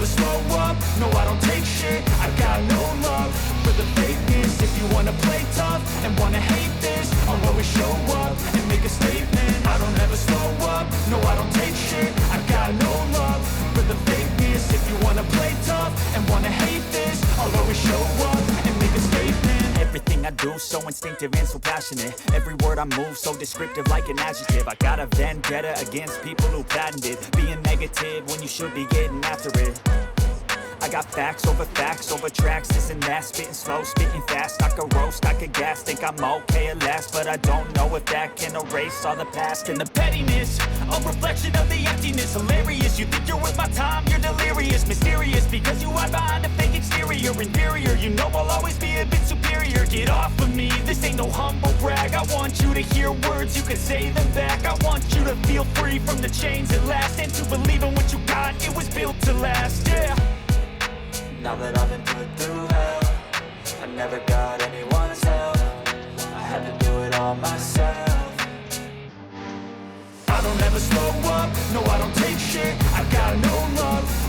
never slow up, no I don't take shit. I got no love for the fakeness. If you wanna play tough and wanna hate this, I'll always show up and make a statement. I don't ever slow up, no I don't take shit. I got no love for the fakeness. If you wanna play tough and wanna hate this, I'll always show up and make a statement. Everything I do so instinctive and so passionate. Every word I move so descriptive like an adjective. I got a vendetta against people who patented being negative when you should be getting after it. I got facts over tracks, this and that. Spitting slow, spitting fast. I could roast, I could gas. Think I'm okay at last, but I don't know if that can erase all the past. And the pettiness, a reflection of the emptiness. Hilarious, you think you're worth my time, you're delirious. Mysterious, because you hide behind a fake exterior. Inferior, you know I'll always be a bit superior. Get off of me, this ain't no humble brag. I want you to hear words, you can say them back. I want you to feel free from the chains at last, and to believe in what you got, it was built to last, yeah. Now that I've been put through hell, I never got anyone's help. I had to do it all myself. I don't ever slow up, no I don't take shit. I got no love